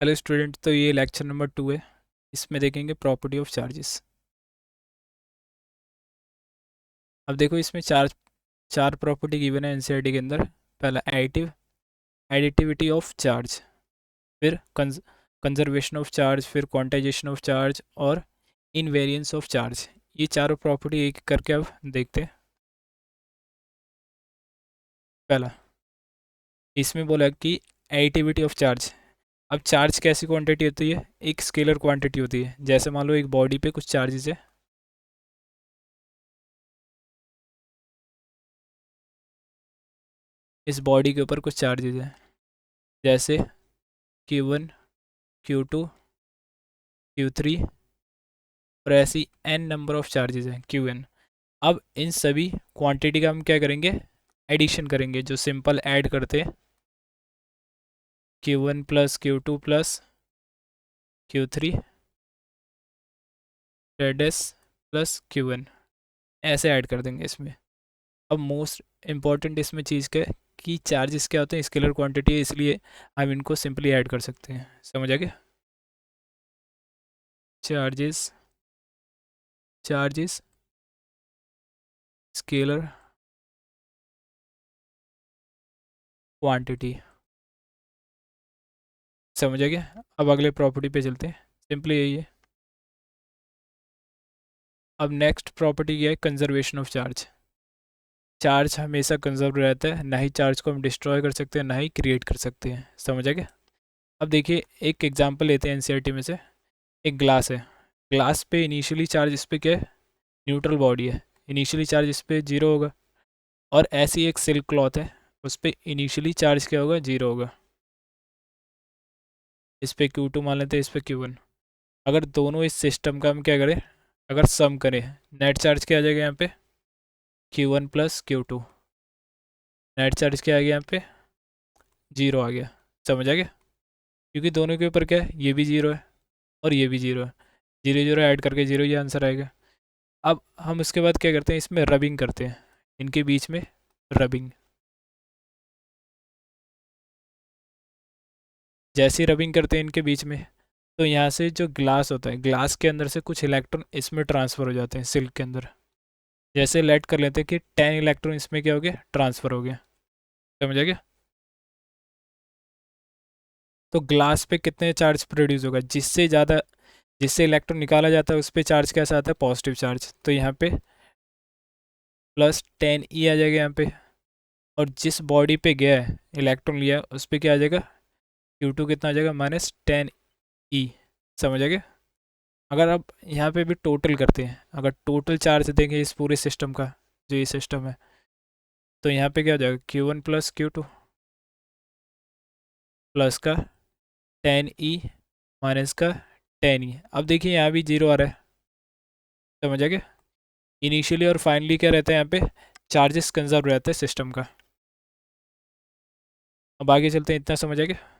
Hello student, तो ये lecture number 2 है। इसमें देखेंगे प्रॉपर्टी ऑफ चार्जेस। अब देखो, इसमें चार चार प्रॉपर्टी गिवन है एनसीईआरटी के अंदर। पहला एडिटिविटी ऑफ चार्ज, फिर कंजर्वेशन ऑफ चार्ज, फिर क्वांटाइजेशन ऑफ चार्ज और इनवेरियंस ऑफ चार्ज। ये चारों प्रॉपर्टी एक करके अब देखते हैं। पहला, इसमें बोला कि एडिटिविटी ऑफ चार्ज। अब चार्ज कैसी क्वांटिटी होती है? एक स्केलर क्वांटिटी होती है। जैसे मान लो एक बॉडी पे कुछ चार्जेस है, इस बॉडी के ऊपर कुछ चार्जेस हैं, जैसे Q1, Q2, Q3 और ऐसी n नंबर ऑफ चार्जेस हैं Qn। अब इन सभी क्वांटिटी का हम क्या करेंगे? एडिशन करेंगे, जो सिंपल ऐड करते हैं। Q1 plus Q2 plus Q3 ZS plus Q1, ऐसे ऐड कर देंगे इसमें। अब मोस्ट इम्पॉर्टेंट इसमें चीज़ क्या है कि चार्जेस क्या होते हैं? स्केलर क्वांटिटी है, इसलिए हम इनको सिंपली ऐड कर सकते हैं। समझ आ गया? Charges charges scalar quantity. समझ आ गया? अब अगले प्रॉपर्टी पे चलते हैं। सिंपली यही है। अब नेक्स्ट प्रॉपर्टी क्या है? Conservation of charge. चार्ज हमेशा कंजर्व रहता है, ना ही चार्ज को हम डिस्ट्रॉय कर सकते हैं, ना ही क्रिएट कर सकते हैं। समझ आ गया? अब देखिए, एक एग्जांपल लेते हैं एनसीईआरटी में से। एक ग्लास है। ग्लास पे इनिशियली चार्ज इस पे क्या है? न्यूट्रल बॉडी है, इनिशियली चार्ज इस पे जीरो होगा। और ऐसी एक सिल्क क्लॉथ है, उस पर इनिशियली चार्ज क्या होगा? जीरो होगा। इस पे Q2 मान लेते हैं, इस पे Q1। अगर दोनों इस सिस्टम का हम क्या करें, अगर सम करें, नेट चार्ज क्या आ जाएगा यहाँ पे? Q1 plus Q2। Net charge क्या आ गया यहाँ पे? जीरो आ गया। समझ आ गया? क्योंकि दोनों के ऊपर क्या है? ये भी जीरो है और ये भी जीरो है। जीरो जीरो ऐड करके जीरो, ये आंसर आएगा। अब हम उसके बाद क्या करते हैं? इसमें रबिंग करते हैं, इनके बीच में रबिंग। जैसे ही रबिंग करते हैं इनके बीच में, तो यहाँ से जो ग्लास होता है, ग्लास के अंदर से कुछ इलेक्ट्रॉन इसमें ट्रांसफ़र हो जाते हैं सिल्क के अंदर। जैसे लेट कर लेते हैं कि 10 इलेक्ट्रॉन इसमें क्या हो गया? ट्रांसफ़र हो गया। समझ आ गया? तो ग्लास पे कितने चार्ज प्रोड्यूस होगा? जिससे इलेक्ट्रॉन निकाला जाता है उस पर चार्ज कैसा आता है? Positive charge. तो यहाँ पे +10 E आ जाएगा यहाँ पे। और जिस बॉडी पे गया है, इलेक्ट्रॉन लिया, उस पर क्या आ जाएगा? Q2 कितना आ जाएगा? -10E। समझ आ गया? अगर आप यहाँ पे भी टोटल करते हैं, अगर टोटल चार्ज देंगे इस पूरे सिस्टम का, जो ये सिस्टम है, तो यहाँ पे क्या हो जाएगा? Q1 प्लस Q2 प्लस का 10E माइनस का 10E। अब देखिए यहाँ भी जीरो आ रहा है। समझ आ गया? इनिशियली और फाइनली क्या रहता है यहाँ पे? चार्जेस कंजर्व रहता है सिस्टम का। अब आगे चलते हैं। इतना समझ आ गया?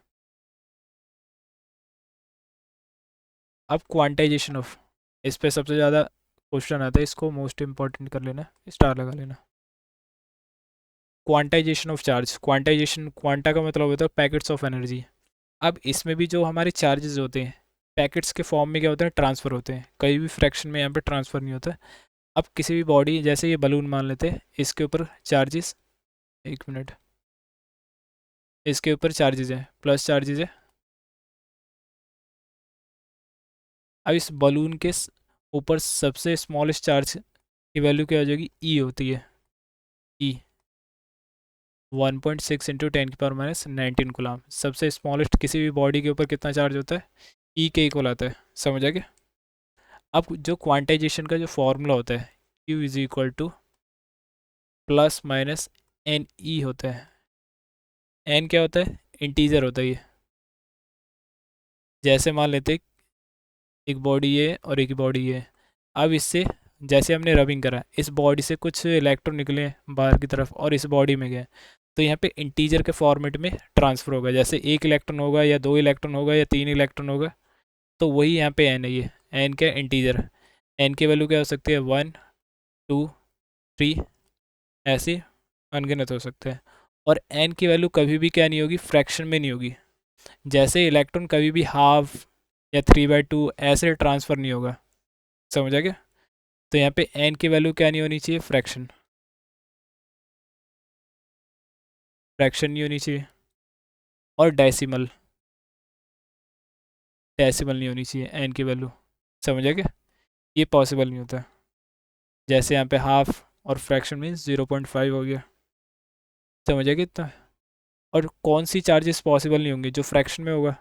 अब क्वांटाइजेशन ऑफ, इस पे सबसे ज़्यादा क्वेश्चन आता है, इसको मोस्ट इंपॉर्टेंट कर लेना, स्टार लगा लेना। Quantization of charge. Quantization, quanta का मतलब होता है पैकेट्स ऑफ एनर्जी। अब इसमें भी जो हमारे चार्जेस होते हैं, पैकेट्स के फॉर्म में क्या होते हैं? ट्रांसफ़र होते हैं। कहीं भी फ्रैक्शन में यहाँ पे ट्रांसफ़र नहीं होता है। अब किसी भी बॉडी, जैसे ये बलून मान लेते हैं, इसके ऊपर चार्जेस, एक मिनट, इसके ऊपर चार्जेस हैं, प्लस चार्जेस है। अब इस बलून के ऊपर सबसे स्मॉलेस्ट चार्ज की वैल्यू क्या हो जाएगी? ई होती है। ई 1.6 × 10⁻⁹ गुलाम। सबसे स्मॉलेस्ट किसी भी बॉडी के ऊपर कितना चार्ज होता है? ई के इक्वल आता है। समझ आ गया? अब जो क्वांटाइजेशन का जो फॉर्मूला होता है, Q is equal to +-NE होता है। एन क्या होता है? इंटीजर होता है ये। जैसे मान लेते हैं एक बॉडी ये और एक बॉडी ये। अब इससे, जैसे हमने रबिंग करा, इस बॉडी से कुछ इलेक्ट्रॉन निकले बाहर की तरफ और इस बॉडी में गए, तो यहाँ पे इंटीजर के फॉर्मेट में ट्रांसफ़र होगा। जैसे एक इलेक्ट्रॉन होगा या दो इलेक्ट्रॉन होगा या तीन इलेक्ट्रॉन होगा, तो वही यहाँ पे एन है। ये एन क्या? इंटीजर। एन की वैल्यू क्या हो सकती है? 1, 2, 3, ऐसे अनगिनत हो सकते हैं। और एन की वैल्यू कभी भी क्या नहीं होगी? फ्रैक्शन में नहीं होगी। जैसे इलेक्ट्रॉन कभी भी हाफ या 3/2 ऐसे ट्रांसफ़र नहीं होगा, समझ आ गया। तो यहाँ पे एन की वैल्यू क्या नहीं होनी चाहिए, फ्रैक्शन, फ्रैक्शन नहीं होनी चाहिए, और डेसिमल, डेसिमल नहीं होनी चाहिए एन की वैल्यू, समझ आ गया। ये पॉसिबल नहीं होता। जैसे यहाँ पे हाफ और फ्रैक्शन मीन्स 0.5 हो गया, समझ आ गया इतना। और कौन सी चार्जेस पॉसिबल नहीं होंगे, जो फ्रैक्शन में होगा।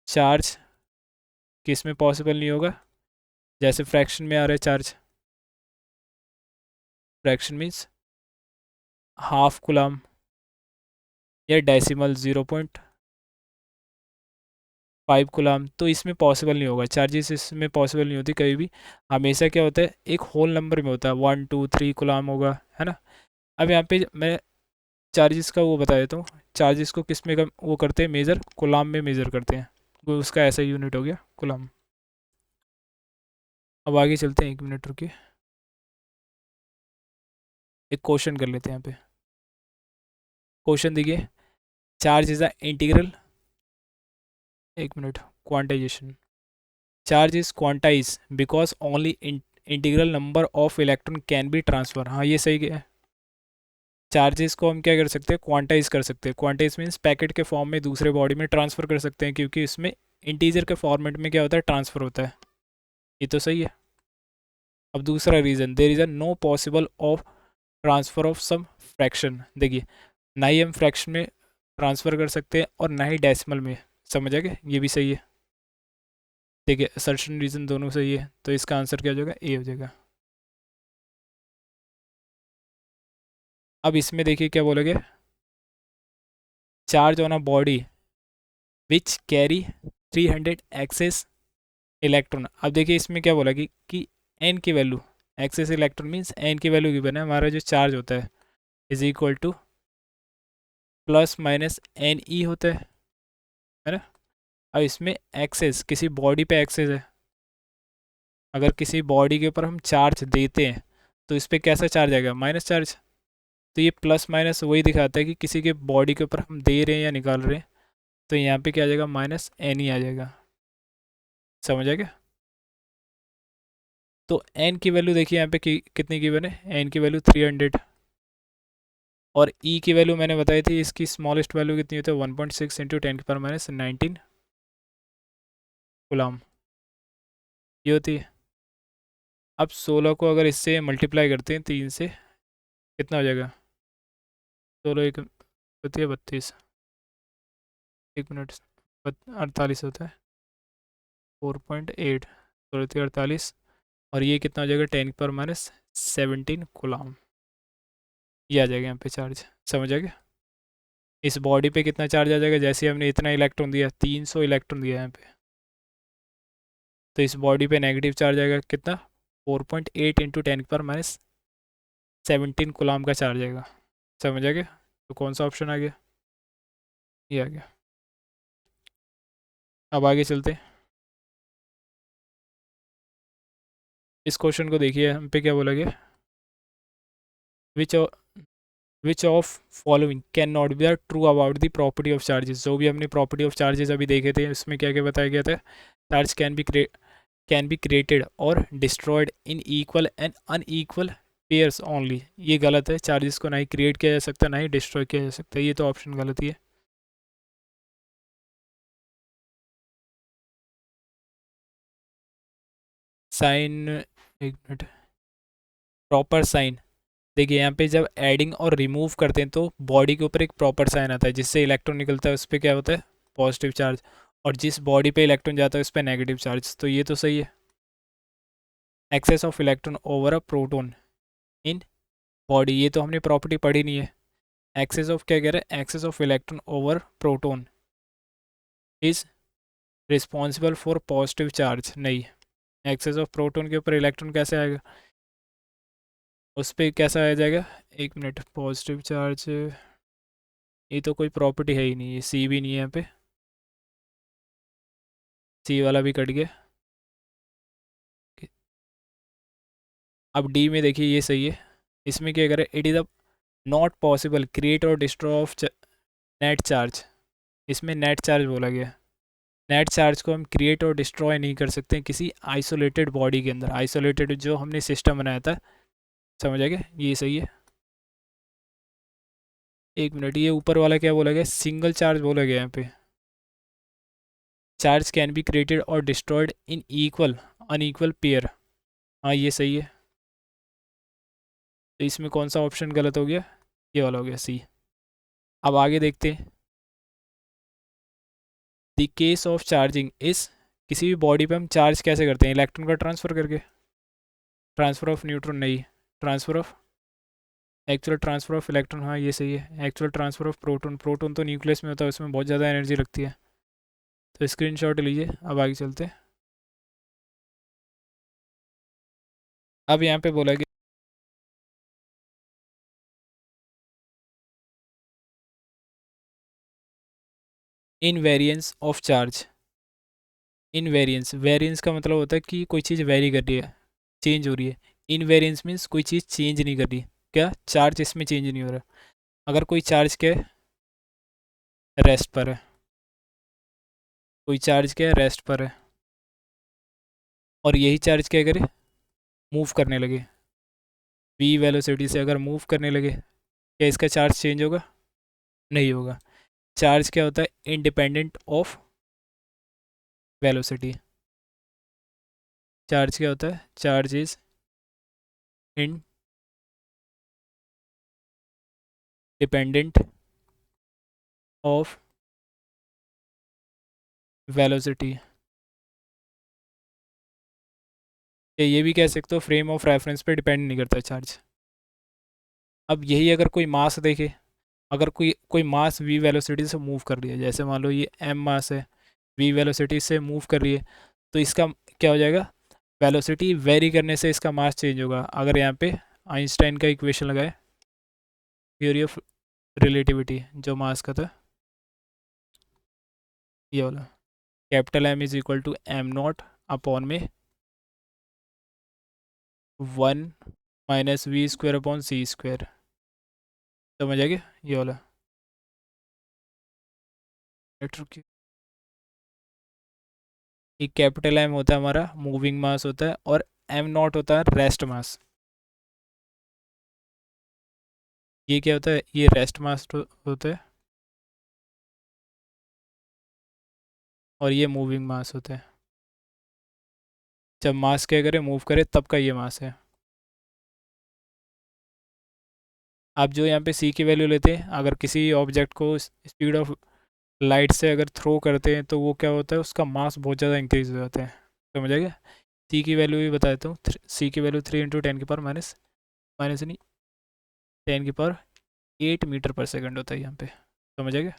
चार्ज किस में पॉसिबल नहीं होगा, जैसे फ्रैक्शन में आ रहा है चार्ज, फ्रैक्शन मीन्स हाफ कुलाम या डेसिमल 0.5 कुलाम, तो इसमें पॉसिबल नहीं होगा, चार्जेस इसमें पॉसिबल नहीं होती कभी भी। हमेशा क्या होता है, एक होल नंबर में होता है, 1 2 3 कुलाम होगा, है ना। अब यहाँ पे मैं चार्जेस का वो बता देता हूँ। चार्जेस को किस में वो करते हैं मेज़र, कुलाम में मेज़र करते हैं, वो उसका ऐसा यूनिट हो गया कुलाम। अब आगे चलते हैं, 1 मिनट रुकिए, एक क्वेश्चन कर लेते हैं यहाँ पे। क्वेश्चन देखिए, charge is a integral, 1 minute, quantization, charge is quantize because only integral number of electron can be transfer. हाँ ये सही है। चार्जेस को हम क्या कर सकते हैं, क्वांटाइज कर सकते हैं। क्वांटाइज मीन्स पैकेट के फॉर्म में दूसरे बॉडी में ट्रांसफ़र कर सकते हैं, क्योंकि इसमें इंटीजर के फॉर्मेट में क्या होता है, ट्रांसफ़र होता है। ये तो सही है। अब दूसरा reason, there is a no possible of transfer of some fraction. देखिए, ना ही हम फ्रैक्शन में ट्रांसफ़र कर सकते हैं और ना ही डेसिमल में, समझ आ गया, ये भी सही है। देखिए असर्शन रीज़न दोनों सही है, तो इसका आंसर क्या हो जाएगा, ए हो जाएगा। अब इसमें देखिए क्या बोलोगे, charge on a body which carry 300 excess electron. अब देखिए इसमें क्या बोला कि एन की value, excess electron means N की वैल्यू गिवन है, हमारा जो चार्ज होता है is equal to plus minus N E होता है ना। अब इसमें एक्सेस किसी बॉडी पे एक्सेस है, अगर किसी बॉडी के ऊपर हम चार्ज देते हैं तो इस पर कैसा चार्ज आएगा, माइनस चार्ज। तो ये प्लस माइनस वही दिखाता है कि किसी के बॉडी के ऊपर हम दे रहे हैं या निकाल रहे हैं, तो यहाँ पे क्या आ जाएगा, माइनस एन ही आ जाएगा, समझ आ गया। तो एन की वैल्यू देखिए यहाँ पे कितनी गिवन है, एन की वैल्यू 300, और ई की वैल्यू मैंने बताई थी, इसकी स्मॉलेस्ट वैल्यू कितनी होती है, 1.6 इंटू 10⁻⁹ गुलाम, ये होती है। अब 16 को अगर इससे मल्टीप्लाई करते हैं 3 से, कितना हो जाएगा, 16 एक होती है 32, 1 मिनट, 48 होता है, 4.8, 16 और ये कितना हो जाएगा, 10⁻17 गुलाम, ये आ जाएगा यहाँ पे चार्ज, समझ आ गया। इस बॉडी पे कितना चार्ज आ जाएगा, जैसे हमने इतना इलेक्ट्रॉन दिया, 300 इलेक्ट्रॉन दिया यहाँ पे, तो इस बॉडी पे नेगेटिव चार्ज आएगा कितना, 4.8 इंटू 10⁻17 गुलाम का चार्ज आएगा, समझ आ गया। तो कौन सा ऑप्शन आ गया, ये आ गया। अब आगे चलते हैं, इस क्वेश्चन को देखिए, हम पे क्या बोला गया, which which of following can not be are true about the property of charges. जो भी हमने प्रॉपर्टी ऑफ चार्जेस अभी देखे थे, उसमें क्या क्या बताया गया था, चार्ज कैन बी क्रिएटेड और destroyed in equal and unequal pairs only. ये गलत है, चार्जेस को ना ही क्रिएट किया जा सकता, ना ही डिस्ट्रॉय किया जा सकता, ये तो ऑप्शन गलत ही है। साइन, 1 मिनट, प्रॉपर साइन, देखिए यहाँ पे जब एडिंग और रिमूव करते हैं तो बॉडी के ऊपर एक प्रॉपर साइन आता है, जिससे इलेक्ट्रॉन निकलता है, उस पर क्या होता है, पॉजिटिव चार्ज, और जिस बॉडी पे इलेक्ट्रॉन जाता है उस पर नेगेटिव चार्ज, तो ये तो सही है। Excess of electron over a proton in body, ये तो हमने प्रॉपर्टी पढ़ी नहीं है। एक्सेस ऑफ क्या कह रहा है, excess of electron over proton is responsible for positive charge, नहीं, एक्सेस ऑफ प्रोटोन के ऊपर इलेक्ट्रॉन कैसे आएगा, उस पर कैसा आ जाएगा, 1 मिनट, पॉजिटिव चार्ज, ये तो कोई प्रॉपर्टी है ही नहीं, ये सी भी नहीं है यहाँ पे, सी वाला भी कट गया। अब डी में देखिए ये सही है, इसमें क्या करें, it is a not possible create और डिस्ट्रॉय ऑफ नेट चार्ज, इसमें नेट चार्ज बोला गया। नेट चार्ज को हम क्रिएट और डिस्ट्रॉय नहीं कर सकते किसी आइसोलेटेड बॉडी के अंदर। आइसोलेटेड जो हमने सिस्टम बनाया था, समझ आ गया, ये सही है। एक मिनट, ये ऊपर वाला क्या बोला गया? सिंगल चार्ज बोला गया यहाँ पे। चार्ज कैन बी क्रिएटेड और destroyed in equal unequal pair. हाँ ये सही है। तो इसमें कौन सा ऑप्शन गलत हो गया? ये वाला हो गया, सी। अब आगे देखते हैं। द केस ऑफ चार्जिंग इस, किसी भी बॉडी पे हम चार्ज कैसे करते हैं? इलेक्ट्रॉन का ट्रांसफ़र करके। ट्रांसफ़र ऑफ न्यूट्रॉन नहीं, transfer of, actual transfer of electron, हाँ ये सही है। Actual transfer of proton, proton तो न्यूक्लियस में होता है, उसमें बहुत ज़्यादा एनर्जी लगती है। तो स्क्रीनशॉट लीजिए। अब आगे चलते हैं। अब यहाँ पे बोला कि invariance of charge. Invariance, variance का मतलब होता है कि कोई चीज़ वेरी कर रही है, चेंज हो रही है। इनवेरिएंस मीन्स कोई चीज़ चेंज नहीं कर रही। क्या? चार्ज इसमें चेंज नहीं हो रहा। अगर कोई चार्ज क्या है? रेस्ट पर है। कोई चार्ज क्या है? रेस्ट पर है। और यही चार्ज क्या करे? मूव करने लगे। वी वेलोसिटी से अगर मूव करने लगे, क्या इसका चार्ज चेंज होगा? नहीं होगा। चार्ज क्या होता है? Independent of velocity. चार्ज क्या होता है? Charge is independent of velocity. ये भी कह सकते हो फ्रेम ऑफ रेफरेंस पे डिपेंड नहीं करता चार्ज। अब यही अगर कोई मास देखे, अगर कोई कोई मास वी वेलोसिटी से मूव कर रही है, जैसे मान लो ये एम मास है, वी वेलोसिटी से मूव कर रही है, तो इसका क्या हो जाएगा? वेलोसिटी वेरी करने से इसका मास चेंज होगा। अगर यहाँ पे आइंस्टाइन का इक्वेशन लगाए, थ्योरी ऑफ रिलेटिविटी, जो मास का था, ये वाला, capital M is equal to M not upon में 1 - वी² अपॉन c²। समझ आ गया ये वाला? ये कैपिटल एम होता है हमारा मूविंग मास होता है, और एम नॉट होता है रेस्ट मास। ये क्या होता है? ये रेस्ट मास होता है, और ये मूविंग मास होता है। जब मास क्या करे? मूव करे, तब का ये मास है। आप जो यहाँ पे सी की वैल्यू लेते हैं, अगर किसी ऑब्जेक्ट को स्पीड ऑफ लाइट से अगर थ्रो करते हैं, तो वो क्या होता है? उसका मास बहुत ज़्यादा इंक्रीज हो जाता है। समझ आ गया? सी की वैल्यू भी बता देता हूँ। सी की वैल्यू 3 × 10⁻⁻, माइनस नहीं, 10⁸ होता है यहाँ पे। समझ आ गया?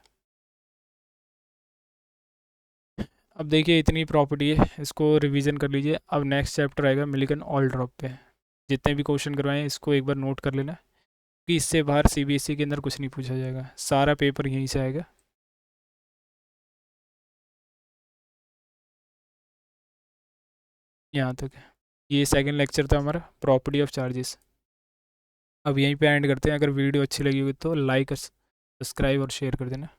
अब देखिए इतनी प्रॉपर्टी है, इसको रिवीजन कर लीजिए। अब नेक्स्ट चैप्टर आएगा मिलिकन ऑल ड्रॉप पे। जितने भी क्वेश्चन करवाए हैं इसको एक बार नोट कर लेना, कि इससे बाहर सीबीएसई के अंदर कुछ नहीं पूछा जाएगा, सारा पेपर यहीं से आएगा। यहाँ तक है। ये सेकंड लेक्चर था हमारा, प्रॉपर्टी ऑफ चार्जेस। अब यहीं पे एंड करते हैं। अगर वीडियो अच्छी लगी हुई तो लाइक, सब्सक्राइब और शेयर कर देना।